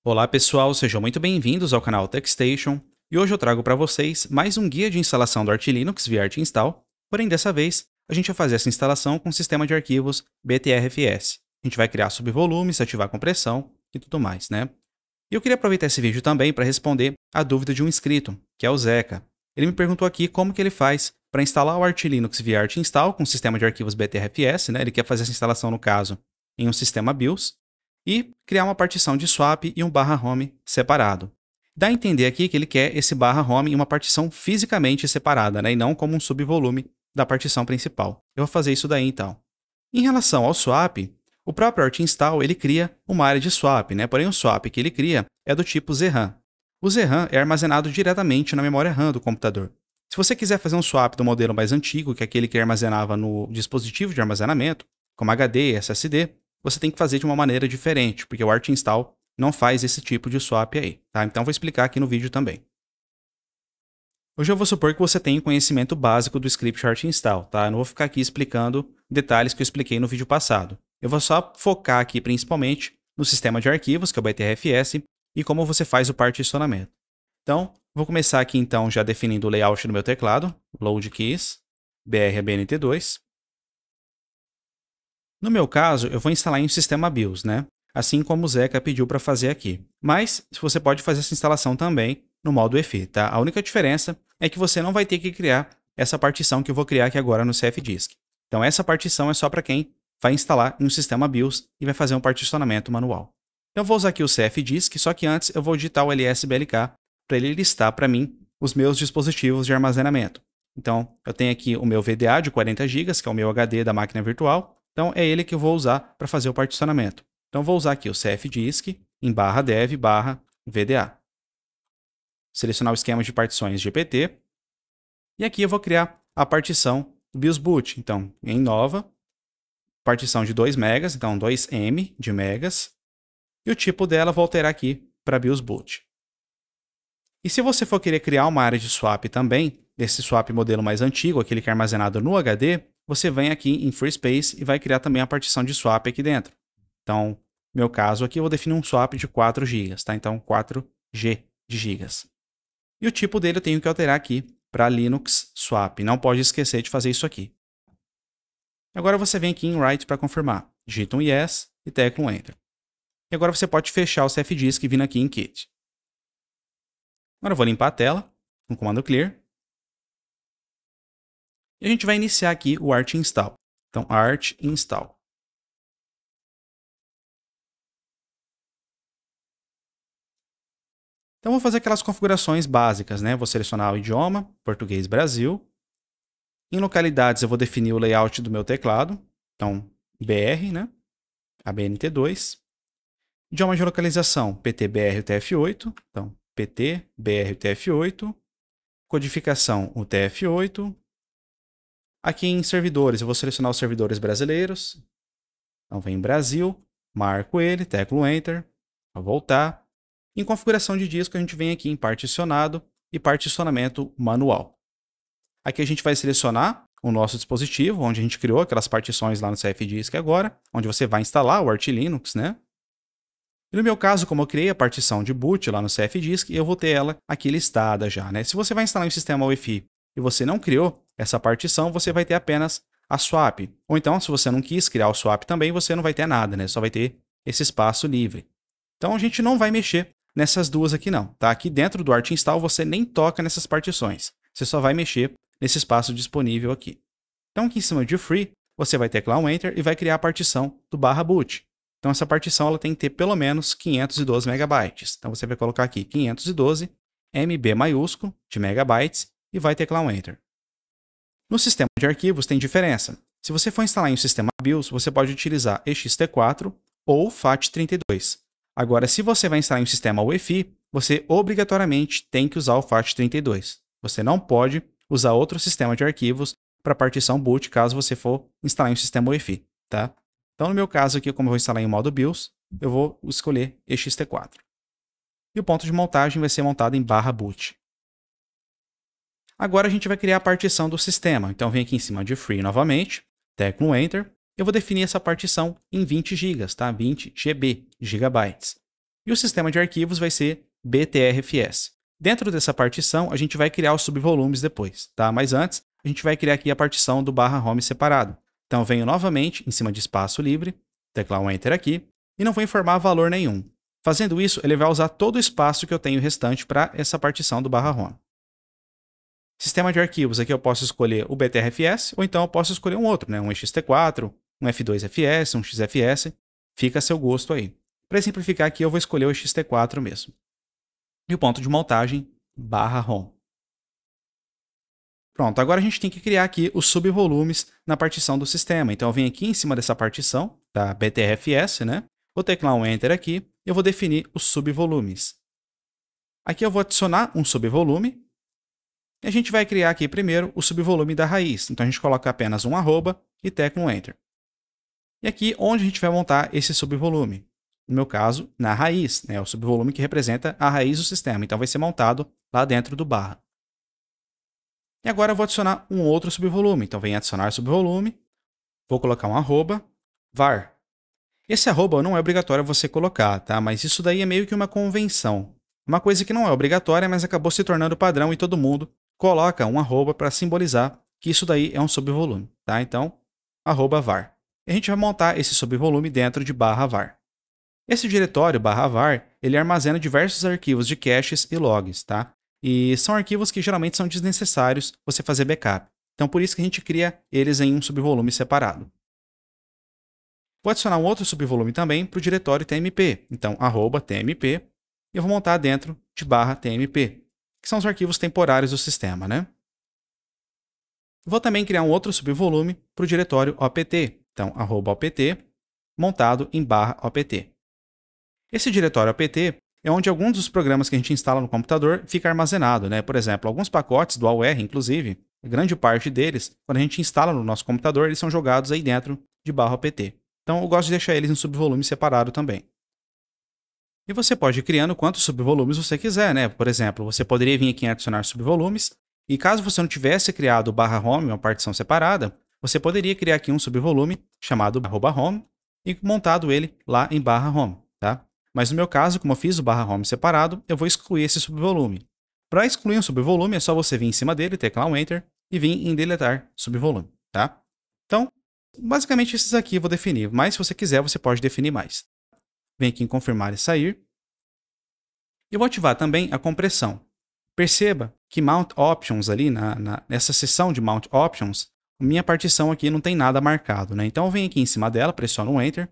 Olá pessoal, sejam muito bem-vindos ao canal TechStation e hoje eu trago para vocês mais um guia de instalação do Arch Linux via Arch Install, porém dessa vez a gente vai fazer essa instalação com o sistema de arquivos BTRFS. A gente vai criar subvolumes, ativar compressão e tudo mais, né? E eu queria aproveitar esse vídeo também para responder a dúvida de um inscrito, que é o Zeca. Ele me perguntou aqui como que ele faz para instalar o Arch Linux via Arch Install com o sistema de arquivos BTRFS, né? Ele quer fazer essa instalação, no caso, em um sistema BIOS, e criar uma partição de swap e um /home separado. Dá a entender aqui que ele quer esse /home em uma partição fisicamente separada, né, e não como um subvolume da partição principal. Eu vou fazer isso daí então. Em relação ao swap, o próprio Arch Install ele cria uma área de swap, né, porém o swap que ele cria é do tipo ZRAM. O ZRAM é armazenado diretamente na memória RAM do computador. Se você quiser fazer um swap do modelo mais antigo, que é aquele que armazenava no dispositivo de armazenamento, como HD e SSD, você tem que fazer de uma maneira diferente, porque o Arch Install não faz esse tipo de swap aí, tá? Então vou explicar aqui no vídeo também. Hoje eu vou supor que você tem conhecimento básico do script Arch Install, tá? Eu não vou ficar aqui explicando detalhes que eu expliquei no vídeo passado. Eu vou só focar aqui principalmente no sistema de arquivos, que é o BTRFS, e como você faz o particionamento. Então, vou começar aqui então já definindo o layout do meu teclado, load keys, BR-ABNT2. No meu caso, eu vou instalar em um sistema BIOS, né? Assim como o Zeca pediu para fazer aqui. Mas você pode fazer essa instalação também no modo EFI, tá? A única diferença é que você não vai ter que criar essa partição que eu vou criar aqui agora no CFDisk. Então essa partição é só para quem vai instalar em um sistema BIOS e vai fazer um particionamento manual. Eu vou usar aqui o CFDisk, só que antes eu vou digitar o LSBLK para ele listar para mim os meus dispositivos de armazenamento. Então eu tenho aqui o meu VDA de 40 GB, que é o meu HD da máquina virtual. Então, é ele que eu vou usar para fazer o particionamento. Então, vou usar aqui o CFDisk em /dev/VDA. Selecionar o esquema de partições GPT. E aqui eu vou criar a partição do BIOS boot. Então, em nova, partição de 2 megas, então 2M de megas. E o tipo dela eu vou alterar aqui para BIOS boot. E se você for querer criar uma área de swap também, desse swap modelo mais antigo, aquele que é armazenado no HD, você vem aqui em Free Space e vai criar também a partição de swap aqui dentro. Então, no meu caso aqui, eu vou definir um swap de 4 GB, tá? Então, 4G de gigas. E o tipo dele eu tenho que alterar aqui para Linux Swap. Não pode esquecer de fazer isso aqui. Agora você vem aqui em Write para confirmar. Digita um Yes e tecla um Enter. E agora você pode fechar o CFDisk vindo aqui em Quit. Agora eu vou limpar a tela com o comando Clear. E a gente vai iniciar aqui o Arch Install. Então, Arch Install. Então, vou fazer aquelas configurações básicas, né? Vou selecionar o idioma, português Brasil. Em localidades, eu vou definir o layout do meu teclado. Então, BR, né? ABNT2. Idioma de localização, PT-BR UTF-8. Então, PT-BR UTF-8. Codificação, UTF-8. Aqui em servidores, eu vou selecionar os servidores brasileiros. Então, vem em Brasil, marco ele, teclo Enter, vou voltar. Em configuração de disco, a gente vem aqui em particionado e particionamento manual. Aqui a gente vai selecionar o nosso dispositivo, onde a gente criou aquelas partições lá no CFDisk agora, onde você vai instalar o Arch Linux, né? E no meu caso, como eu criei a partição de boot lá no CFDisk, eu vou ter ela aqui listada já, né? Se você vai instalar um sistema UEFI e você não criou essa partição, você vai ter apenas a swap. Ou então, se você não quis criar o swap também, você não vai ter nada, né? Só vai ter esse espaço livre. Então, a gente não vai mexer nessas duas aqui não, tá? Aqui dentro do Arch Install, você nem toca nessas partições. Você só vai mexer nesse espaço disponível aqui. Então, aqui em cima de Free, você vai teclar um Enter e vai criar a partição do /boot. Então, essa partição ela tem que ter pelo menos 512 megabytes. Então, você vai colocar aqui 512 MB maiúsculo de megabytes e vai teclar um Enter. No sistema de arquivos tem diferença. Se você for instalar em um sistema BIOS, você pode utilizar ext4 ou FAT32. Agora, se você vai instalar em um sistema UEFI, você obrigatoriamente tem que usar o FAT32. Você não pode usar outro sistema de arquivos para partição boot, caso você for instalar em um sistema UEFI, tá? Então, no meu caso aqui, como eu vou instalar em modo BIOS, eu vou escolher ext4. E o ponto de montagem vai ser montado em /boot. Agora a gente vai criar a partição do sistema. Então, vem aqui em cima de Free novamente, teclo um Enter. Eu vou definir essa partição em 20 GB, tá? 20 GB, gigabytes. E o sistema de arquivos vai ser btrfs. Dentro dessa partição, a gente vai criar os subvolumes depois, tá? Mas antes, a gente vai criar aqui a partição do /home separado. Então, eu venho novamente em cima de espaço livre, teclar um Enter aqui, e não vou informar valor nenhum. Fazendo isso, ele vai usar todo o espaço que eu tenho restante para essa partição do /home. Sistema de arquivos, aqui eu posso escolher o btrfs, ou então eu posso escolher um outro, né? Um ext4, um f2fs, um xfs, fica a seu gosto aí. Para simplificar aqui, eu vou escolher o ext4 mesmo. E o ponto de montagem, /home. Pronto, agora a gente tem que criar aqui os subvolumes na partição do sistema. Então eu venho aqui em cima dessa partição, da btrfs, né? Vou teclar um Enter aqui e eu vou definir os subvolumes. Aqui eu vou adicionar um subvolume. E a gente vai criar aqui primeiro o subvolume da raiz. Então a gente coloca apenas um arroba e tecla um Enter. E aqui onde a gente vai montar esse subvolume? No meu caso, na raiz, né? O subvolume que representa a raiz do sistema. Então vai ser montado lá dentro do barra. E agora eu vou adicionar um outro subvolume. Então vem adicionar subvolume, vou colocar um arroba, var. Esse arroba não é obrigatório você colocar, tá? Mas isso daí é meio que uma convenção. Uma coisa que não é obrigatória, mas acabou se tornando padrão e todo mundo coloca um arroba para simbolizar que isso daí é um subvolume, tá? Então, arroba var. E a gente vai montar esse subvolume dentro de /var. Esse diretório /var, ele armazena diversos arquivos de caches e logs, tá? E são arquivos que geralmente são desnecessários você fazer backup. Então, por isso que a gente cria eles em um subvolume separado. Vou adicionar um outro subvolume também para o diretório tmp. Então, arroba tmp, e eu vou montar dentro de /tmp, que são os arquivos temporários do sistema, né? Vou também criar um outro subvolume para o diretório opt. Então, arroba opt, montado em /opt. Esse diretório opt é onde alguns dos programas que a gente instala no computador fica armazenado, né? Por exemplo, alguns pacotes do AUR, inclusive, grande parte deles, quando a gente instala no nosso computador, eles são jogados aí dentro de /opt. Então, eu gosto de deixar eles em subvolume separado também. E você pode ir criando quantos subvolumes você quiser, né? Por exemplo, você poderia vir aqui em adicionar subvolumes, e caso você não tivesse criado o /home, uma partição separada, você poderia criar aqui um subvolume chamado @home e montado ele lá em /home, tá? Mas no meu caso, como eu fiz o /home separado, eu vou excluir esse subvolume. Para excluir um subvolume, é só você vir em cima dele, teclar um Enter e vir em deletar subvolume, tá? Então, basicamente esses aqui eu vou definir, mas se você quiser, você pode definir mais. Vem aqui em confirmar e sair. E vou ativar também a compressão. Perceba que Mount Options ali, nessa seção de Mount Options, minha partição aqui não tem nada marcado, né? Então eu venho aqui em cima dela, pressiono um Enter.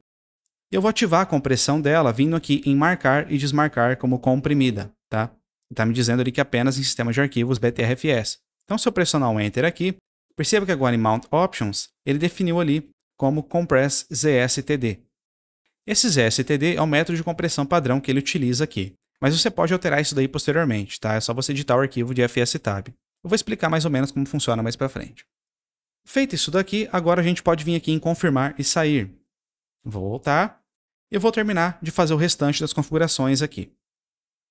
E eu vou ativar a compressão dela vindo aqui em marcar e desmarcar como comprimida, tá? Está me dizendo ali que apenas em sistema de arquivos btrfs. Então se eu pressionar um Enter aqui, perceba que agora em Mount Options, ele definiu ali como compress zstd. Esse zstd é o método de compressão padrão que ele utiliza aqui. Mas você pode alterar isso daí posteriormente, tá? É só você editar o arquivo de fstab. Eu vou explicar mais ou menos como funciona mais para frente. Feito isso daqui, agora a gente pode vir aqui em confirmar e sair. Vou voltar. E eu vou terminar de fazer o restante das configurações aqui.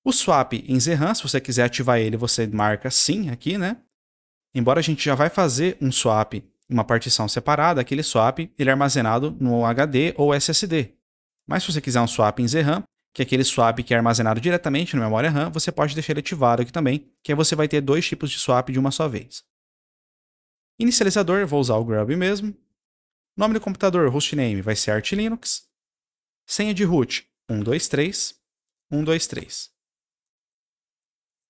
O swap em zram, se você quiser ativar ele, você marca sim aqui, né? Embora a gente já vai fazer um swap em uma partição separada, aquele swap ele é armazenado no HD ou SSD. Mas se você quiser um swap em zram, que é aquele swap que é armazenado diretamente na memória RAM, você pode deixar ele ativado aqui também, que aí você vai ter dois tipos de swap de uma só vez. Inicializador, vou usar o Grub mesmo. Nome do computador, hostname, vai ser Arch Linux. Senha de root, 123, 123.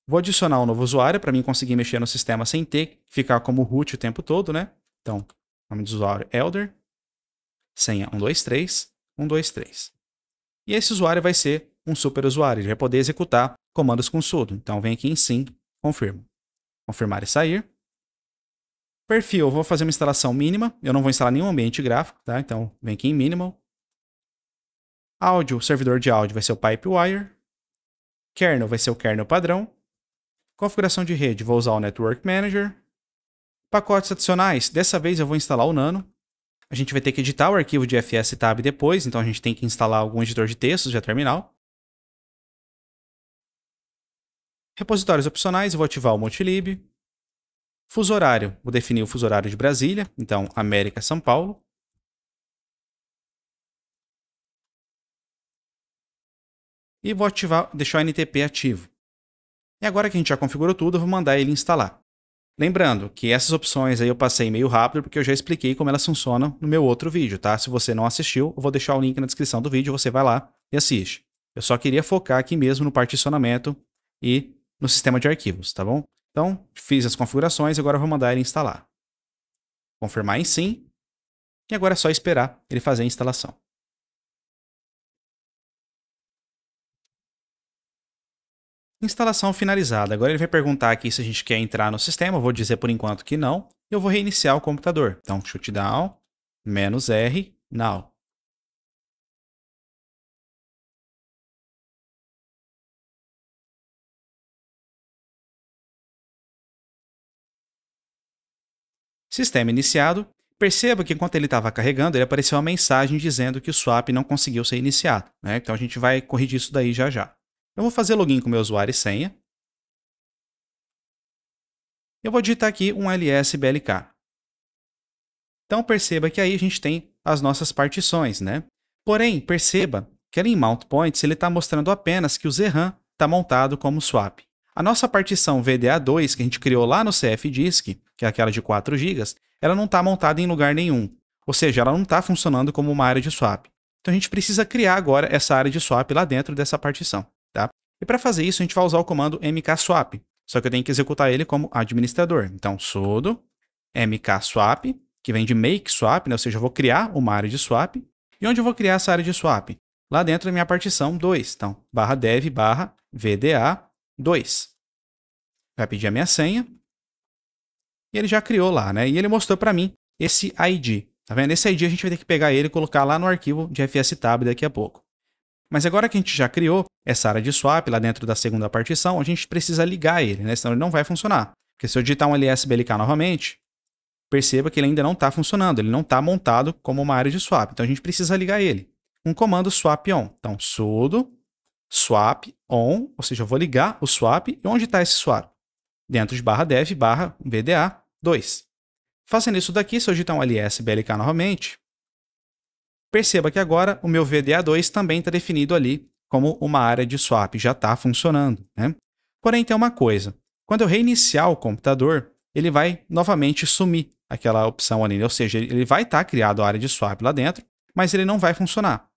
Vou adicionar um novo usuário para mim conseguir mexer no sistema sem ter que ficar como root o tempo todo, né? Então, nome do usuário, Elder. Senha 123, 123. E esse usuário vai ser um super usuário, ele vai poder executar comandos com sudo. Então, vem aqui em sim, confirmo. Confirmar e sair. Perfil, eu vou fazer uma instalação mínima, eu não vou instalar nenhum ambiente gráfico, tá? Então, vem aqui em Minimal. Áudio, o servidor de áudio vai ser o Pipewire. Kernel vai ser o kernel padrão. Configuração de rede, vou usar o Network Manager. Pacotes adicionais, dessa vez eu vou instalar o Nano. A gente vai ter que editar o arquivo de fstab depois, então a gente tem que instalar algum editor de textos via terminal. Repositórios opcionais, eu vou ativar o Multilib. Fuso horário, vou definir o fuso horário de Brasília, então América, São Paulo. e vou deixar o NTP ativo. E agora que a gente já configurou tudo, eu vou mandar ele instalar. Lembrando que essas opções aí eu passei meio rápido porque eu já expliquei como elas funcionam no meu outro vídeo, tá? Se você não assistiu, eu vou deixar o link na descrição do vídeo, você vai lá e assiste. Eu só queria focar aqui mesmo no particionamento e no sistema de arquivos, tá bom? Então, fiz as configurações e agora eu vou mandar ele instalar. Confirmar em sim. E agora é só esperar ele fazer a instalação. Instalação finalizada. Agora ele vai perguntar aqui se a gente quer entrar no sistema. Eu vou dizer por enquanto que não. E eu vou reiniciar o computador. Então, shutdown, -R, now. Sistema iniciado. Perceba que enquanto ele estava carregando, ele apareceu uma mensagem dizendo que o swap não conseguiu ser iniciado, né? Então a gente vai corrigir isso daí já já. Eu vou fazer login com meu usuário e senha. Eu vou digitar aqui um ls_blk. Então perceba que aí a gente tem as nossas partições, né? Porém, perceba que ali em Mount Points ele está mostrando apenas que o ZRAM está montado como swap. A nossa partição VDA2 que a gente criou lá no CFDisk, que é aquela de 4 GB, ela não está montada em lugar nenhum. Ou seja, ela não está funcionando como uma área de swap. Então a gente precisa criar agora essa área de swap lá dentro dessa partição, tá? E para fazer isso a gente vai usar o comando mkswap. Só que eu tenho que executar ele como administrador. Então sudo mkswap, que vem de make swap, né? Ou seja, eu vou criar uma área de swap. E onde eu vou criar essa área de swap? Lá dentro da minha partição 2. Então, /dev/VDA2. Vai pedir a minha senha. E ele já criou lá, né? E ele mostrou para mim esse ID. Tá vendo? Esse ID a gente vai ter que pegar ele e colocar lá no arquivo de fstab daqui a pouco. Mas agora que a gente já criou essa área de swap lá dentro da segunda partição, a gente precisa ligar ele, né? Senão ele não vai funcionar. Porque se eu digitar um ls_blk novamente, perceba que ele ainda não está funcionando, ele não está montado como uma área de swap. Então a gente precisa ligar ele. Um comando swap on. Então sudo swap on, ou seja, eu vou ligar o swap. E onde está esse swap? Dentro de /dev/VDA2. Fazendo isso daqui, se eu digitar um ls_blk novamente, perceba que agora o meu VDA2 também está definido ali como uma área de swap, já está funcionando, né? Porém, tem uma coisa. Quando eu reiniciar o computador, ele vai novamente sumir aquela opção ali, ou seja, ele vai estar criado a área de swap lá dentro, mas ele não vai funcionar.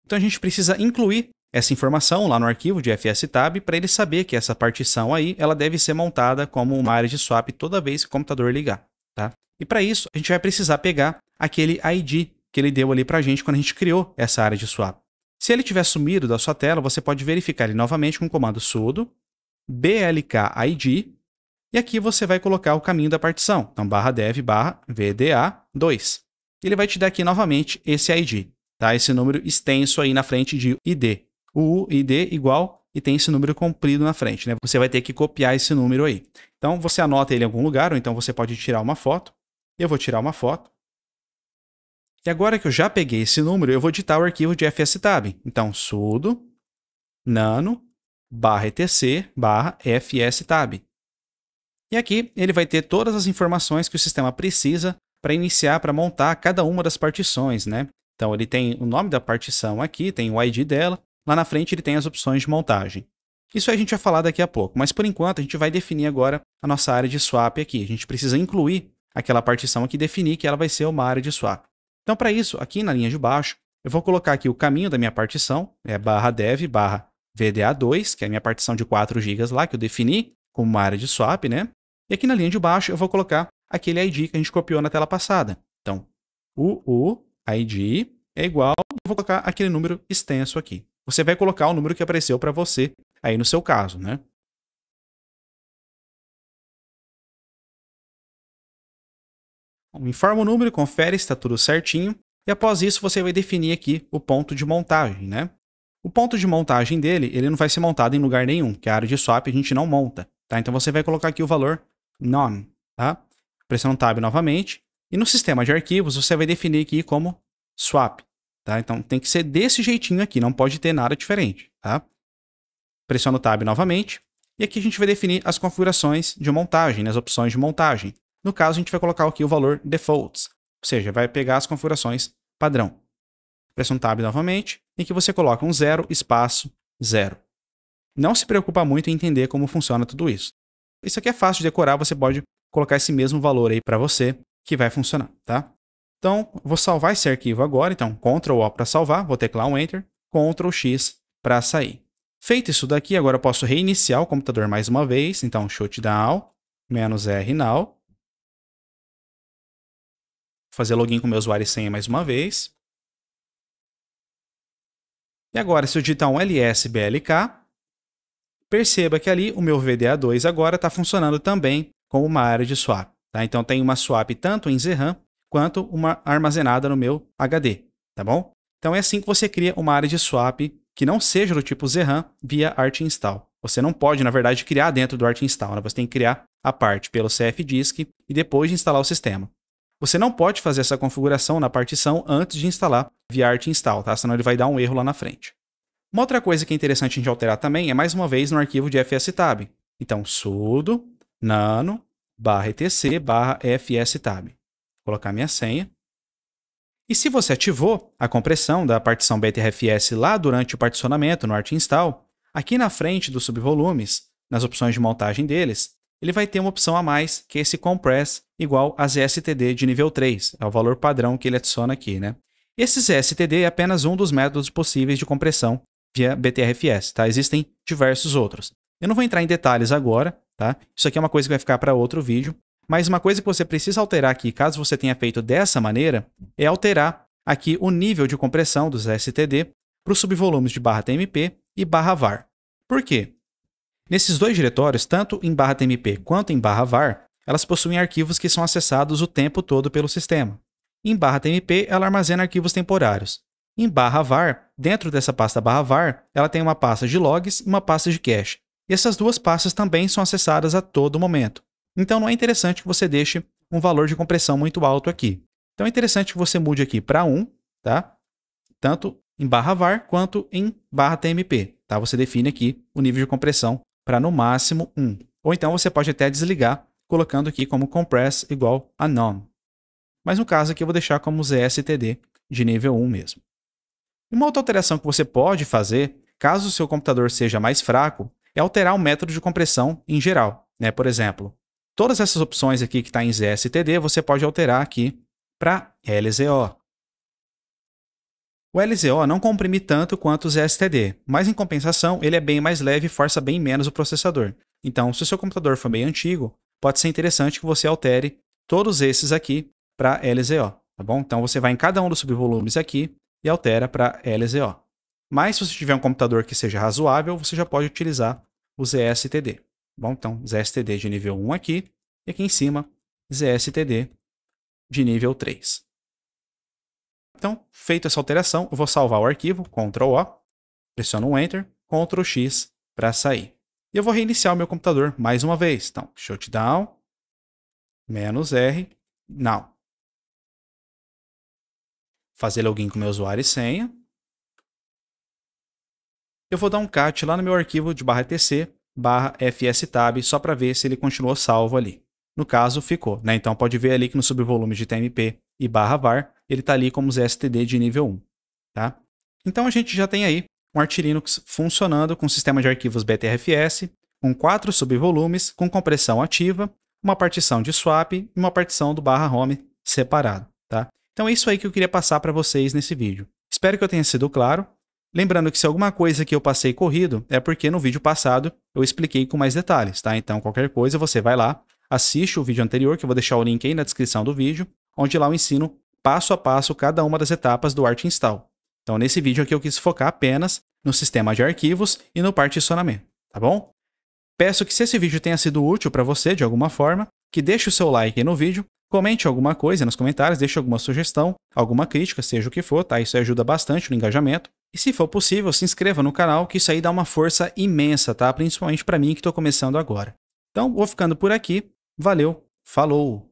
Então a gente precisa incluir essa informação lá no arquivo de fstab para ele saber que essa partição aí, ela deve ser montada como uma área de swap toda vez que o computador ligar, tá? E para isso, a gente vai precisar pegar aquele ID que ele deu ali para a gente quando a gente criou essa área de swap. Se ele tiver sumido da sua tela, você pode verificar ele novamente com o comando sudo blkid. E aqui você vai colocar o caminho da partição. Então, /dev/VDA2. Ele vai te dar aqui novamente esse ID, tá? Esse número extenso aí na frente de ID. O ID igual e tem esse número comprido na frente, né? Você vai ter que copiar esse número aí. Então, você anota ele em algum lugar, ou então você pode tirar uma foto. Eu vou tirar uma foto. E agora que eu já peguei esse número, eu vou digitar o arquivo de fstab. Então, sudo nano /etc/fstab. E aqui ele vai ter todas as informações que o sistema precisa para iniciar, para montar cada uma das partições, né? Então ele tem o nome da partição aqui, tem o ID dela, lá na frente ele tem as opções de montagem. Isso a gente vai falar daqui a pouco, mas por enquanto a gente vai definir agora a nossa área de swap aqui. A gente precisa incluir aquela partição aqui e definir que ela vai ser uma área de swap. Então para isso, aqui na linha de baixo, eu vou colocar aqui o caminho da minha partição, é /dev/VDA2, que é a minha partição de 4 GB lá, que eu defini como uma área de swap, né? E aqui na linha de baixo eu vou colocar aquele ID que a gente copiou na tela passada. Então, o ID é igual, eu vou colocar aquele número extenso aqui. Você vai colocar o número que apareceu para você aí no seu caso, né? Informa o número, confere se está tudo certinho. E após isso você vai definir aqui o ponto de montagem, né? O ponto de montagem dele, ele não vai ser montado em lugar nenhum, que a área de swap a gente não monta, tá? Então você vai colocar aqui o valor none, tá? Pressionando Tab novamente. E no sistema de arquivos, você vai definir aqui como swap, tá? Então tem que ser desse jeitinho aqui, não pode ter nada diferente, tá? Pressiono Tab novamente. E aqui a gente vai definir as configurações de montagem, as opções de montagem. No caso, a gente vai colocar aqui o valor defaults, ou seja, vai pegar as configurações padrão. Pressiona Tab novamente, em que você coloca um 0, espaço, 0. Não se preocupa muito em entender como funciona tudo isso. Isso aqui é fácil de decorar, você pode colocar esse mesmo valor aí para você, que vai funcionar, tá? Então, vou salvar esse arquivo agora, então Ctrl O para salvar, vou teclar um Enter, Ctrl X para sair. Feito isso daqui, agora eu posso reiniciar o computador mais uma vez, então shutdown, -R now. Fazer login com meu usuário e senha mais uma vez. E agora, se eu digitar um LSBLK, perceba que ali o meu VDA2 agora está funcionando também como uma área de swap. Tá? Então, tem uma swap tanto em ZRAM quanto uma armazenada no meu HD. Tá bom? Então, é assim que você cria uma área de swap que não seja do tipo ZRAM via ArtInstall. Você não pode, na verdade, criar dentro do ArtInstall. Né? Você tem que criar a parte pelo CFDisk e depois de instalar o sistema. Você não pode fazer essa configuração na partição antes de instalar via ArtInstall, tá? Senão ele vai dar um erro lá na frente. Uma outra coisa que é interessante a gente alterar também é, mais uma vez, no arquivo de fstab. Então, sudo nano /etc /fstab. Vou colocar minha senha. E se você ativou a compressão da partição BTRFS lá durante o particionamento no ArtInstall, aqui na frente dos subvolumes, nas opções de montagem deles, ele vai ter uma opção a mais, que é esse compress igual a ZSTD de nível 3. É o valor padrão que ele adiciona aqui, né? Esse ZSTD é apenas um dos métodos possíveis de compressão via BTRFS, tá? Existem diversos outros. Eu não vou entrar em detalhes agora, tá? Isso aqui é uma coisa que vai ficar para outro vídeo. Mas uma coisa que você precisa alterar aqui, caso você tenha feito dessa maneira, é alterar aqui o nível de compressão dos ZSTD para os subvolumes de /tmp e /var. Por quê? Nesses dois diretórios, tanto em /tmp quanto em /var, elas possuem arquivos que são acessados o tempo todo pelo sistema. Em /tmp, ela armazena arquivos temporários. Em /var, dentro dessa pasta /var, ela tem uma pasta de logs e uma pasta de cache. E essas duas pastas também são acessadas a todo momento. Então, não é interessante que você deixe um valor de compressão muito alto aqui. Então, é interessante que você mude aqui para 1, tá? Tanto em /var quanto em /tmp. Tá? Você define aqui o nível de compressão para no máximo 1. Ou então você pode até desligar, colocando aqui como compress igual a none. Mas no caso aqui eu vou deixar como ZSTD de nível 1 mesmo. Uma outra alteração que você pode fazer, caso o seu computador seja mais fraco, é alterar o método de compressão em geral. Né? Por exemplo, todas essas opções aqui que está em ZSTD, você pode alterar aqui para LZO. O LZO não comprime tanto quanto o ZSTD, mas em compensação ele é bem mais leve e força bem menos o processador. Então, se o seu computador for bem antigo, pode ser interessante que você altere todos esses aqui para LZO, tá bom? Então, você vai em cada um dos subvolumes aqui e altera para LZO. Mas se você tiver um computador que seja razoável, você já pode utilizar o ZSTD. Bom, então, ZSTD de nível 1 aqui, e aqui em cima, ZSTD de nível 3. Então, feita essa alteração, eu vou salvar o arquivo, Ctrl O, pressiono um Enter, Ctrl X para sair. E eu vou reiniciar o meu computador mais uma vez. Então, shutdown, -R, now. Fazer login com meu usuário e senha. Eu vou dar um cat lá no meu arquivo de /tc, /fstab, só para ver se ele continuou salvo ali. No caso, ficou, né? Então pode ver ali que no subvolume de tmp e /var, ele está ali como ZSTD de nível 1. Tá? Então a gente já tem aí um Arch Linux funcionando com um sistema de arquivos BTRFS, com 4 subvolumes, com compressão ativa, uma partição de swap e uma partição do /home separado. Tá? Então é isso aí que eu queria passar para vocês nesse vídeo. Espero que eu tenha sido claro. Lembrando que se alguma coisa que eu passei corrido, é porque no vídeo passado eu expliquei com mais detalhes, tá? Então qualquer coisa você vai lá, assiste o vídeo anterior, que eu vou deixar o link aí na descrição do vídeo, onde lá eu ensino passo a passo cada uma das etapas do ArtInstall. Então nesse vídeo aqui eu quis focar apenas no sistema de arquivos e no particionamento, tá bom? Peço que se esse vídeo tenha sido útil para você de alguma forma, que deixe o seu like aí no vídeo, comente alguma coisa nos comentários, deixe alguma sugestão, alguma crítica, seja o que for, tá? Isso ajuda bastante no engajamento. E se for possível, se inscreva no canal, que isso aí dá uma força imensa, tá? Principalmente para mim que estou começando agora. Então, vou ficando por aqui. Valeu, falou!